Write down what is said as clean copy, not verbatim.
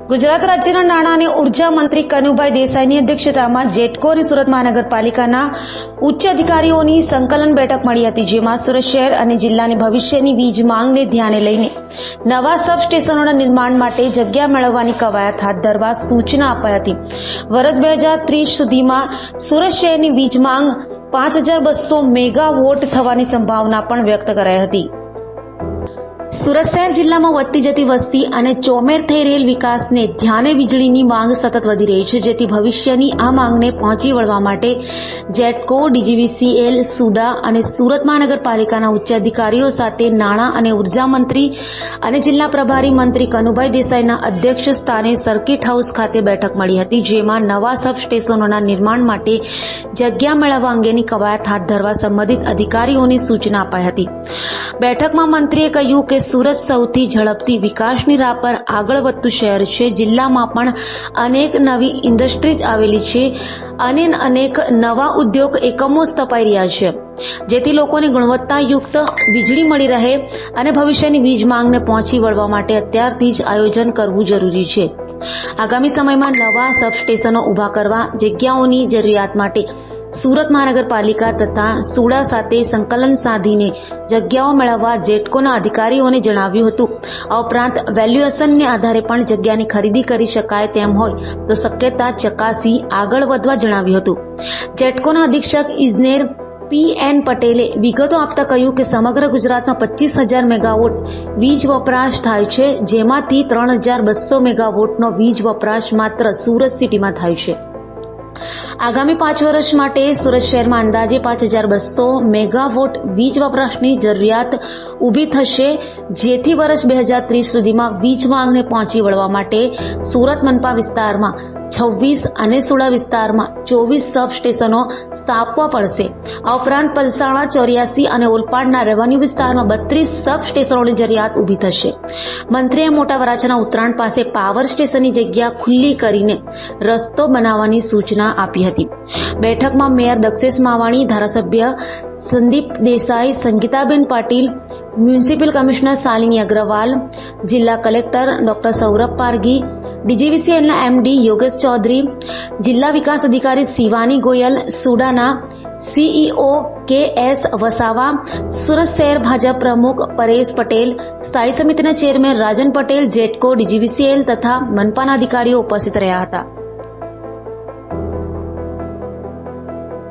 ગુજરાત રાજ્યના નાણાં અને ઉર્જા મંત્રી કનુભાઈ દેસાઈની અધ્યક્ષતામાં જેટકો અને સુરત મહાનગરપાલિકાના ઉચ્ચ અધિકારીઓની સંકલન બેઠક મળી હતી, જેમાં સુરત શહેર અને જિલ્લાની ભવિષ્યની વીજ માંગને ધ્યાને લઈને નવા સબ સ્ટેશનોના નિર્માણ માટે જગ્યા મેળવવાની કવાયત હાથ ધરવા સૂચના અપાઈ હતી। વર્ષ 2030 સુધીમાં સુરત શહેરની વીજ માંગ 5200 મેગાવોટ થવાની સંભાવના પણ વ્યક્ત કરાઈ હતી। સુરત શહેર જિલ્લામાં વધતી જતી વસ્તી અને ચોમેર થઈ રહેલ વિકાસને ધ્યાને વીજળીની માંગ સતત વધી રહી છે, જેથી ભવિષ્યની આ માંગને પહોંચી વળવા માટે જેટકો, DGVCL, સુડા અને સુરત મહાનગરપાલિકાના ઉચ્ચ અધિકારીઓ સાથે નાણાં અને ઉર્જા મંત્રી અને જિલ્લા પ્રભારી મંત્રી કનુભાઈ દેસાઈના અધ્યક્ષ સ્થાને સર્કિટ હાઉસ ખાતે બેઠક મળી હતી, જેમાં નવા સબ સ્ટેશનોના નિર્માણ માટે જગ્યા મેળવવા અંગેની કવાયત હાથ ધરવા સંબંધિત અધિકારીઓને સૂચના અપાઈ હતી। બેઠકમાં મંત્રીએ કહ્યું કે સુરત સૌથી ઝડપથી વિકાસની રાહ પર આગળ વધતું શહેર છે। જિલ્લામાં પણ અનેક નવી ઇન્ડસ્ટ્રીઝ આવેલી છે અને અનેક નવા ઉદ્યોગ એકમો સ્થપાઈ રહ્યા છે, જેથી લોકોને ગુણવત્તાયુક્ત વીજળી મળી રહે અને ભવિષ્યની વીજ માંગને પહોંચી વળવા માટે અત્યારથી જ આયોજન કરવું જરૂરી છે। આગામી સમયમાં નવા સબસ્ટેશનો ઊભા કરવા જગ્યાઓની જરૂરિયાત માટે સુરત મહાનગરપાલિકા તથા સુડા સાથે સંકલન સાધીને જગ્યાઓ મેળવવા જેટકોના અધિકારીઓને જણાવ્યું હતું। આ ઉપરાંત વેલ્યુએશનને આધારે પણ જગ્યાની ખરીદી કરી શકાય તેમ હોય તો શક્યતા ચકાસી આગળ વધવા જણાવ્યું હતું। જેટકોના અધિક્ષક ઇજનેર PN પટેલે વિગતો આપતા કહ્યું કે સમગ્ર ગુજરાતમાં 25,000 મેગાવોટ વીજ વપરાશ થાય છે, જેમાંથી 3,200 મેગાવોટનો વીજ વપરાશ માત્ર સુરત સિટીમાં થાય છે। આગામી 5 વર્ષ માટે સુરત શહેરમાં અંદાજે 5,200 મેગાવોટ વીજ વપરાશની જરૂરિયાત ઊભી થશે, જેથી વર્ષ 2030 સુધીમાં વીજ માંગને પહોંચી વળવા માટે સુરત મનપા વિસ્તારમાં 26 અને સુડા વિસ્તારમાં 24 સબ સ્ટેશનો સ્થાપવા પડશે। આ ઉપરાંત પલસાણા 84 અને ઓલપાડના રેવન્યુ વિસ્તારમાં 32 સબ સ્ટેશનોની જરૂરિયાત ઊભી થશે। મંત્રીએ મોટા વરાછાના ઉત્તરાયણ પાસે પાવર સ્ટેશનની જગ્યા ખુલ્લી કરીને રસ્તો બનાવવાની સૂચના આપી હતી। બેઠકમાં મેયર દક્ષેશ માવાણી, ધારાસભ્ય સંદીપ દેસાઈ, સંગીતાબેન પાટીલ, મ્યુનિસિપલ કમિશનર શાલિની અગ્રવાલ, જિલ્લા કલેક્ટર ડોક્ટર સૌરભ પારગી, DGVCLના MD યોગેશ ચૌધરી, જિલ્લા વિકાસ અધિકારી શિવાની ગોયલ, સુડાના CEO KS વસાવા, સુરત શહેર ભાજપ પ્રમુખ પરેશ પટેલ, સ્થાયી સમિતિના ચેરમેન રાજન પટેલ, જેટકો, DGVCL તથા મનપાના અધિકારીઓ ઉપસ્થિત રહ્યા હતા।